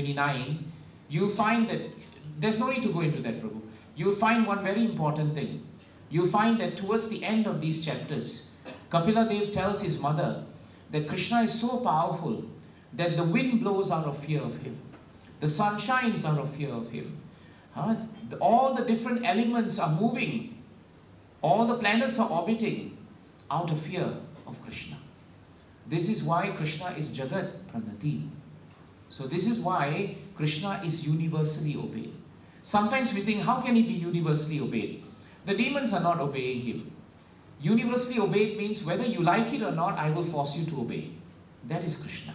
29, you'll find that, there's no need to go into that, Prabhu. You'll find one very important thing. You'll find that towards the end of these chapters, Kapila Dev tells his mother that Krishna is so powerful that the wind blows out of fear of him. The sun shines out of fear of him. All the different elements are moving. All the planets are orbiting out of fear of Krishna. This is why Krishna is Jagat Pranati. So this is why Krishna is universally obeyed. Sometimes we think, how can he be universally obeyed? The demons are not obeying him. Universally obeyed means whether you like it or not, I will force you to obey. That is Krishna.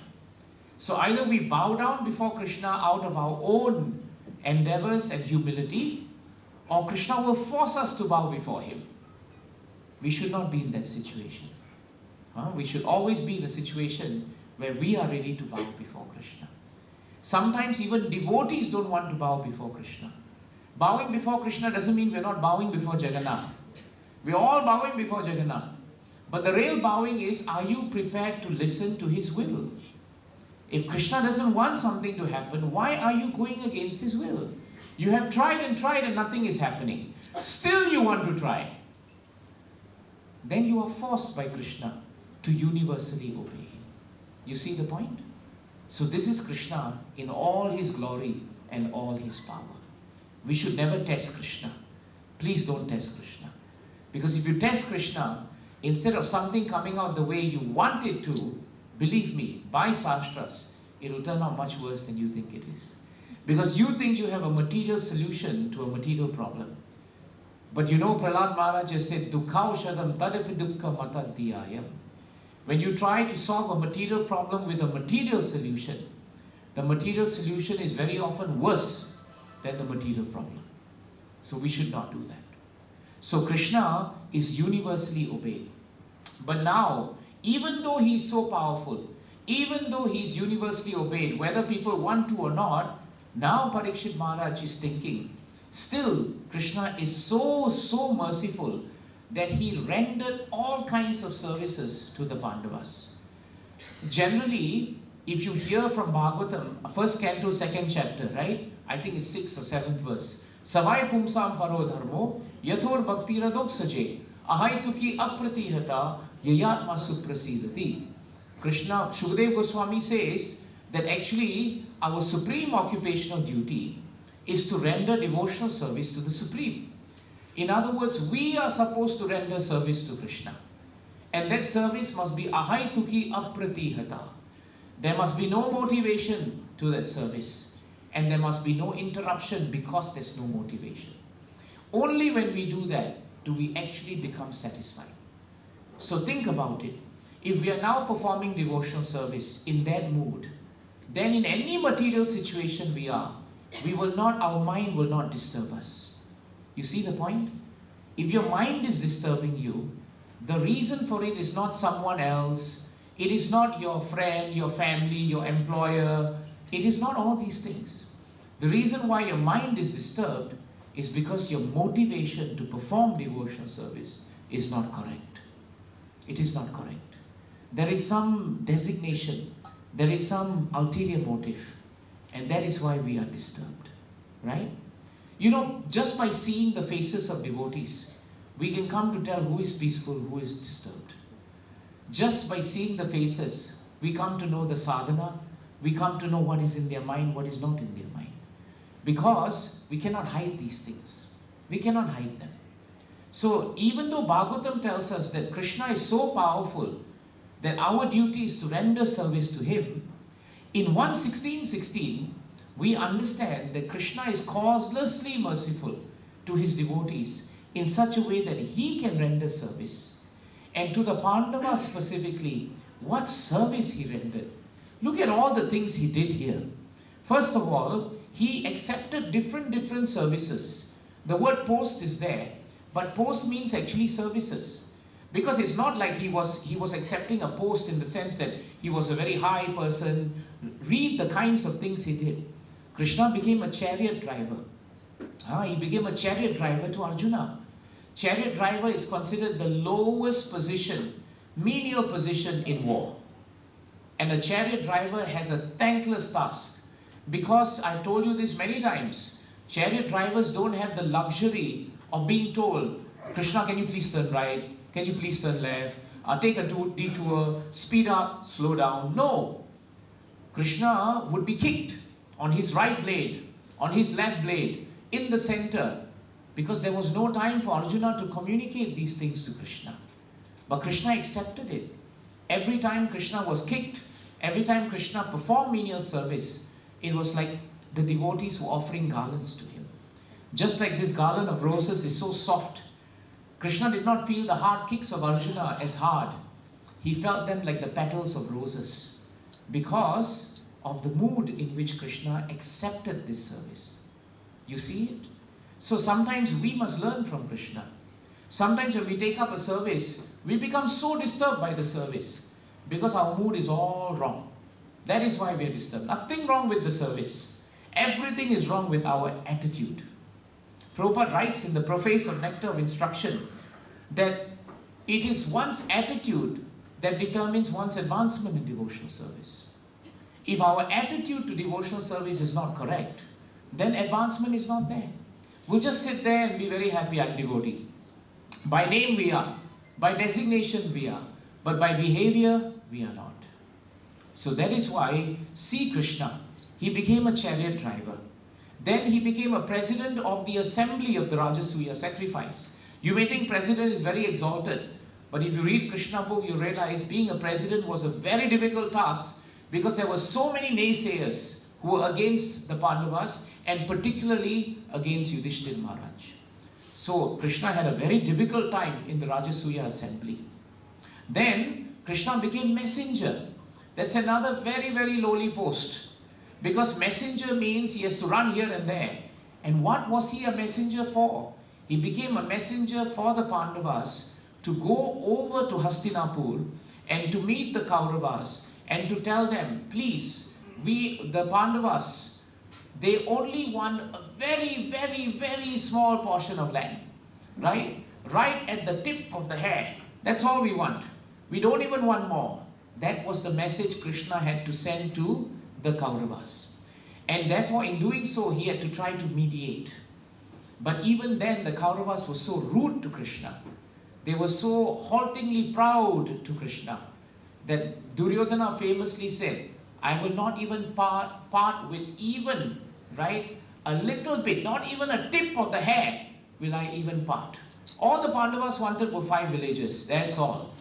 So either we bow down before Krishna out of our own endeavors and humility, or Krishna will force us to bow before him. We should not be in that situation. We should always be in a situation where we are ready to bow before Krishna. Sometimes even devotees don't want to bow before Krishna. Bowing before Krishna doesn't mean we're not bowing before Jagannath. We're all bowing before Jagannath. But the real bowing is, are you prepared to listen to his will? If Krishna doesn't want something to happen, why are you going against his will? You have tried and nothing is happening. Still you want to try. Then you are forced by Krishna to universally obey him. You see the point? So this is Krishna in all his glory and all his power. We should never test Krishna. Please don't test Krishna. Because if you test Krishna, instead of something coming out the way you want it to, believe me, by Shastras, it will turn out much worse than you think it is. Because you think you have a material solution to a material problem. But you know, Prahlad Maharaj just said, Dukkha-aushadam tadapi dukkha matadhyayam. When you try to solve a material problem with a material solution, the material solution is very often worse than the material problem. So we should not do that. So Krishna is universally obeyed. But now, even though he is so powerful, even though he is universally obeyed, whether people want to or not, now Parikshit Maharaj is thinking, still Krishna is so merciful that he rendered all kinds of services to the Pandavas. Generally, if you hear from Bhagavatam, first canto, second chapter, right? I think it's 6th or 7th verse. Savai pumsam paro dharmo yathor bhakti radok saje ahaituki apratihata yayatma suprasidati. Krishna, Shukadev Goswami says that actually our supreme occupational duty is to render devotional service to the Supreme. In other words, we are supposed to render service to Krishna. And that service must be ahaituki apratihata. There must be no motivation to that service. And there must be no interruption because there's no motivation. Only when we do that do we actually become satisfied. So think about it. If we are now performing devotional service in that mood, then in any material situation we are, our mind will not disturb us. You see the point? If your mind is disturbing you, the reason for it is not someone else, it is not your friend, your family, your employer, it is not all these things. The reason why your mind is disturbed is because your motivation to perform devotional service is not correct. It is not correct. There is some designation, there is some ulterior motive, and that is why we are disturbed, right? You know, just by seeing the faces of devotees, we can come to tell who is peaceful, who is disturbed. Just by seeing the faces, we come to know the sadhana, we come to know what is in their mind, what is not in their mind. Because we cannot hide these things. We cannot hide them. So even though Bhagavatam tells us that Krishna is so powerful that our duty is to render service to him, in 1.16.16, we understand that Krishna is causelessly merciful to his devotees in such a way that he can render service. And to the Pandavas specifically, what service he rendered. Look at all the things he did here. First of all, he accepted different services. The word post is there, but post means actually services. Because it's not like he was accepting a post in the sense that he was a very high person. Read the kinds of things he did. Krishna became a chariot driver. He became a chariot driver to Arjuna. Chariot driver is considered the lowest position, menial position in war. And a chariot driver has a thankless task Because I've told you this many times, chariot drivers don't have the luxury of being told, Krishna, can you please turn right? Can you please turn left? Take a detour, speed up, slow down. No. Krishna would be kicked on his right blade, on his left blade, in the center, because there was no time for Arjuna to communicate these things to Krishna. But Krishna accepted it. Every time Krishna was kicked, every time Krishna performed menial service, it was like the devotees were offering garlands to him. Just like this garland of roses is so soft, Krishna did not feel the hard kicks of Arjuna as hard. He felt them like the petals of roses because of the mood in which Krishna accepted this service. You see it? So sometimes we must learn from Krishna. Sometimes when we take up a service, we become so disturbed by the service because our mood is all wrong. That is why we are disturbed. Nothing wrong with the service. Everything is wrong with our attitude. Prabhupada writes in the Preface of Nectar of Instruction that it is one's attitude that determines one's advancement in devotional service. If our attitude to devotional service is not correct, then advancement is not there. We'll just sit there and be very happy, I'm devotee. By name we are, by designation we are, but by behavior we are not. So that is why, see Krishna, he became a chariot driver. Then he became a president of the assembly of the Rajasuya sacrifice. You may think president is very exalted, but if you read Krishna book, you realize being a president was a very difficult task because there were so many naysayers who were against the Pandavas and particularly against Yudhishthira Maharaj. So Krishna had a very difficult time in the Rajasuya assembly. Then Krishna became messenger. That's another very, very lowly post. Because messenger means he has to run here and there. And what was he a messenger for? He became a messenger for the Pandavas to go over to Hastinapur and to meet the Kauravas and to tell them, please, the Pandavas, they only want a very, very, very small portion of land. Right? Right at the tip of the hair. That's all we want. We don't even want more. That was the message Krishna had to send to the Kauravas. And therefore, in doing so, he had to try to mediate. But even then, the Kauravas were so rude to Krishna. They were so haltingly proud to Krishna that Duryodhana famously said, I will not even part with even, right, a little bit, not even a tip of the hair will I even part. All the Pandavas wanted were 5 villages, that's all.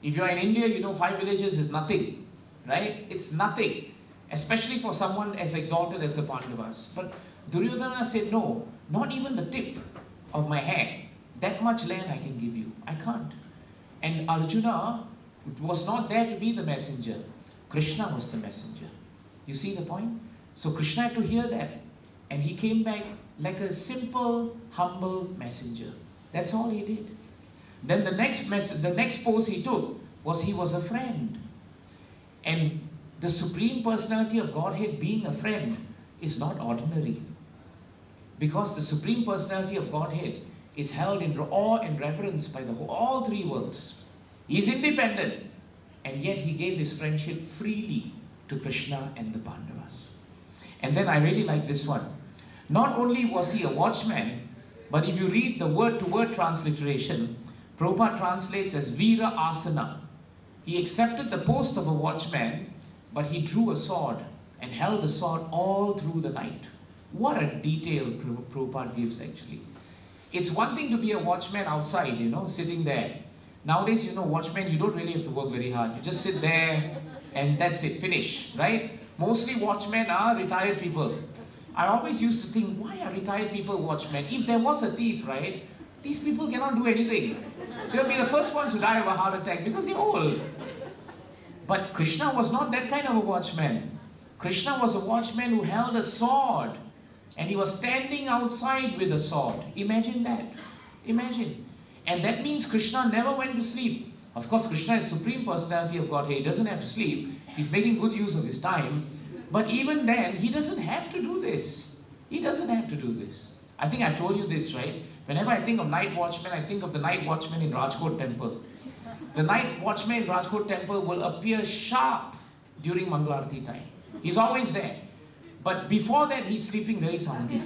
If you are in India, you know 5 villages is nothing, right? It's nothing, especially for someone as exalted as the Pandavas. But Duryodhana said, no, not even the tip of my hair. That much land I can give you. I can't. And Arjuna was not there to be the messenger. Krishna was the messenger. You see the point? So Krishna had to hear that. And he came back like a simple, humble messenger. That's all he did. Then the next pose he took was he was a friend. And the Supreme Personality of Godhead being a friend is not ordinary. Because the Supreme Personality of Godhead is held in awe and reverence by all 3 worlds. He is independent. And yet he gave his friendship freely to Krishna and the Pandavas. And then I really like this one. Not only was he a watchman, but if you read the word-to-word transliteration, Prabhupada translates as Veera Asana. He accepted the post of a watchman, but he drew a sword and held the sword all through the night. What a detail Prabhupada gives actually. It's one thing to be a watchman outside, sitting there. Nowadays, watchmen, you don't really have to work very hard. You just sit there and that's it, finish, right? Mostly watchmen are retired people. I always used to think, why are retired people watchmen? If there was a thief, right, these people cannot do anything. They'll be the first ones to die of a heart attack because they're old. But Krishna was not that kind of a watchman. Krishna was a watchman who held a sword and he was standing outside with a sword. Imagine that. Imagine. And that means Krishna never went to sleep. Of course, Krishna is Supreme Personality of Godhead. He doesn't have to sleep. He's making good use of his time. But even then, he doesn't have to do this. He doesn't have to do this. I think I've told you this, right? Whenever I think of night watchmen, I think of the night watchman in Rajkot temple. The night watchman in Rajkot temple will appear sharp during Mangalarti time. He's always there. But before that, he's sleeping very soundly.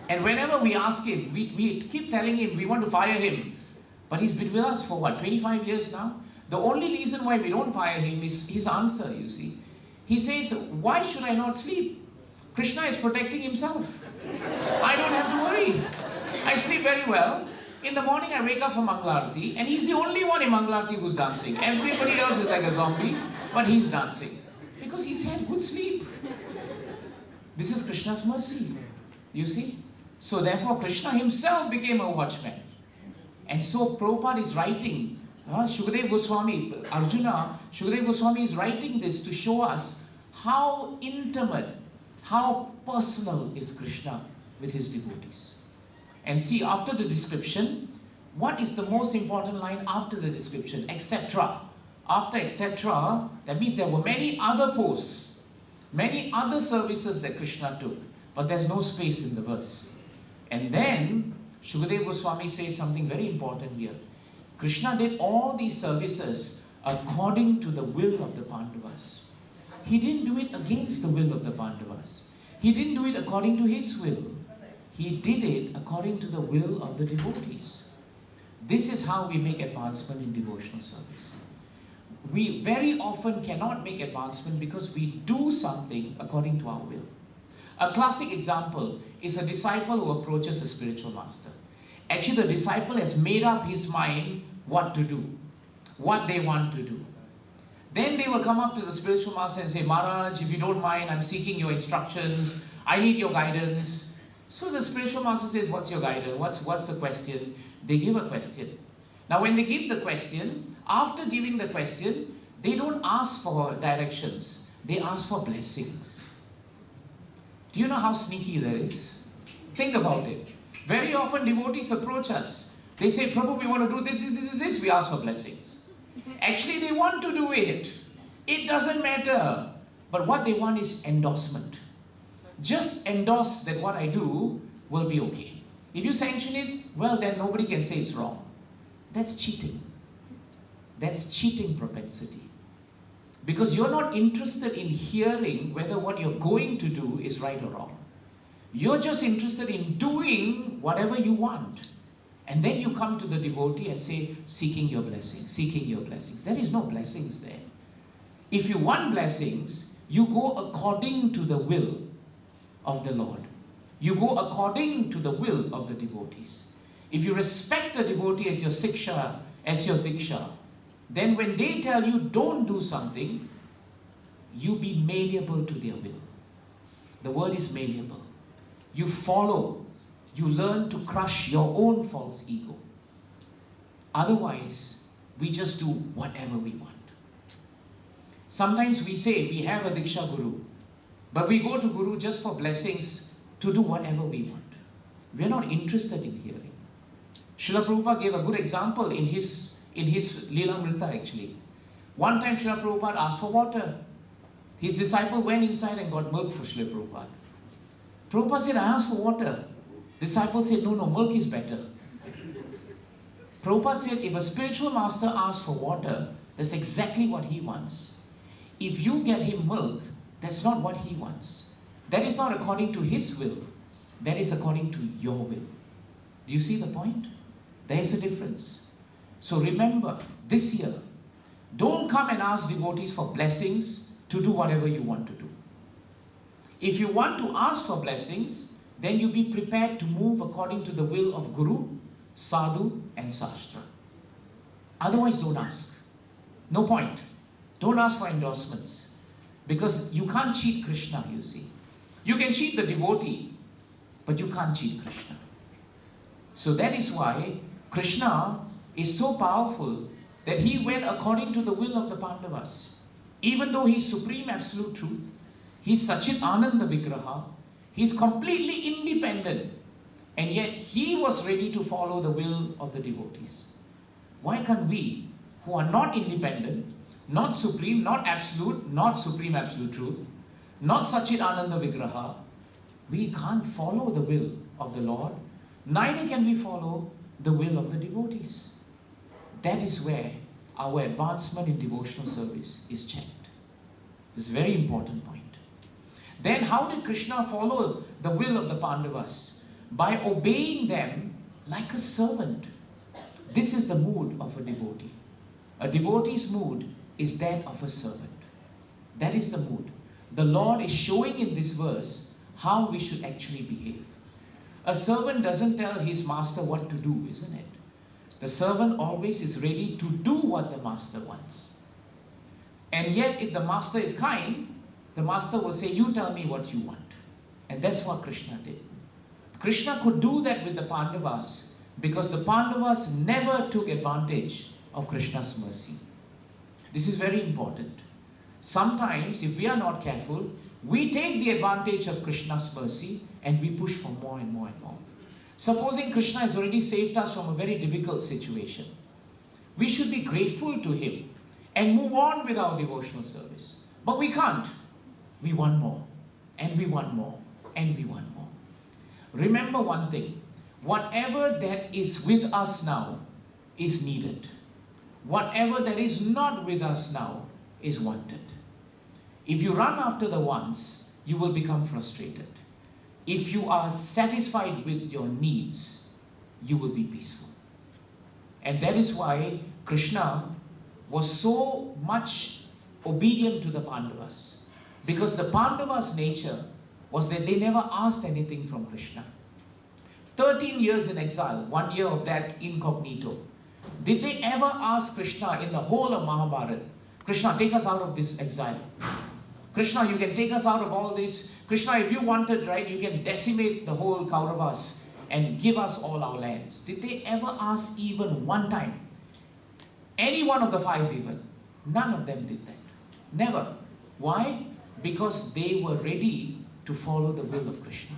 And whenever we ask him, we keep telling him we want to fire him. But he's been with us for what, 25 years now? The only reason why we don't fire him is his answer, you see. He says, why should I not sleep? Krishna is protecting himself. I don't have to worry. I sleep very well. In the morning I wake up for Mangalarti, and he's the only one in Mangalarti who's dancing. Everybody else is like a zombie, but he's dancing. Because he's had good sleep. This is Krishna's mercy, you see. So therefore Krishna himself became a watchman. And so Prabhupada is writing, Shukadeva Goswami, Arjuna, Shukadeva Goswami is writing this to show us how intimate, how personal is Krishna with his devotees. And see, after the description, what is the most important line after the description? Etc. After etc., that means there were many other posts, many other services that Krishna took, but there's no space in the verse. And then Shukadeva Goswami says something very important here. Krishna did all these services according to the will of the Pandavas. He didn't do it against the will of the Pandavas. He didn't do it according to his will. He did it according to the will of the devotees. This is how we make advancement in devotional service. We very often cannot make advancement because we do something according to our will. A classic example is a disciple who approaches a spiritual master. Actually, the disciple has made up his mind what to do, what they want to do. Then they will come up to the spiritual master and say, Maharaj, if you don't mind, I'm seeking your instructions. I need your guidance. So the spiritual master says, what's your guidance? What's the question? They give a question. Now when they give the question, after giving the question, they don't ask for directions. They ask for blessings. Do you know how sneaky that is? Think about it. Very often devotees approach us. They say, Prabhu, we want to do this. We ask for blessings. Actually, they want to do it. It doesn't matter. But what they want is endorsement. Just endorse that what I do will be okay. If you sanction it, well, then nobody can say it's wrong. That's cheating. That's cheating propensity. Because you're not interested in hearing whether what you're going to do is right or wrong. You're just interested in doing whatever you want. And then you come to the devotee and say, seeking your blessings, seeking your blessings. There is no blessings there. If you want blessings, you go according to the will of the Lord. You go according to the will of the devotees. If you respect the devotee as your siksha, as your diksha, then when they tell you don't do something, you be malleable to their will. The word is malleable. You follow. You learn to crush your own false ego. Otherwise, we just do whatever we want. Sometimes we say we have a Diksha Guru, but we go to Guru just for blessings to do whatever we want. We are not interested in hearing. Srila Prabhupada gave a good example in his Leelamrita actually. One time Srila Prabhupada asked for water. His disciple went inside and got milk for Srila Prabhupada. Prabhupada said, I asked for water. Disciple said, no, milk is better. Prabhupada said, if a spiritual master asks for water, that's exactly what he wants. If you get him milk, that's not what he wants. That is not according to his will. That is according to your will. Do you see the point? There is a difference. So remember, this year, don't come and ask devotees for blessings to do whatever you want to do. If you want to ask for blessings, then you be prepared to move according to the will of Guru, Sadhu and Sastra. Otherwise, don't ask. No point. Don't ask for endorsements. Because you can't cheat Krishna, you see. You can cheat the devotee, but you can't cheat Krishna. So that is why Krishna is so powerful that he went according to the will of the Pandavas. Even though he is Supreme Absolute Truth, he is Sachit Ananda Vigraha, he is completely independent, and yet he was ready to follow the will of the devotees. Why can't we, who are not independent, not supreme, not absolute, not Supreme Absolute Truth, not Sachit Ananda Vigraha, we can't follow the will of the Lord, neither can we follow the will of the devotees. That is where our advancement in devotional service is checked. This is a very important point. Then how did Krishna follow the will of the Pandavas? By obeying them like a servant. This is the mood of a devotee. A devotee's mood is that of a servant. That is the mood. The Lord is showing in this verse how we should actually behave. A servant doesn't tell his master what to do, isn't it? The servant always is ready to do what the master wants. And yet if the master is kind, the master will say, you tell me what you want. And that's what Krishna did. Krishna could do that with the Pandavas because the Pandavas never took advantage of Krishna's mercy. This is very important. Sometimes, if we are not careful, we take the advantage of Krishna's mercy and we push for more and more and more. Supposing Krishna has already saved us from a very difficult situation, we should be grateful to him and move on with our devotional service. But we can't. We want more, and we want more, and we want more. Remember one thing, whatever that is with us now is needed. Whatever that is not with us now is wanted. If you run after the wants, you will become frustrated. If you are satisfied with your needs, you will be peaceful. And that is why Krishna was so much obedient to the Pandavas. Because the Pandavas' nature was that they never asked anything from Krishna. 13 years in exile, 1 year of that incognito. Did they ever ask Krishna in the whole of Mahabharata, Krishna, take us out of this exile. Krishna, you can take us out of all this. Krishna, if you wanted, right, you can decimate the whole Kauravas and give us all our lands. Did they ever ask even one time? Any one of the 5 even? None of them did that. Never. Why? Because they were ready to follow the will of Krishna.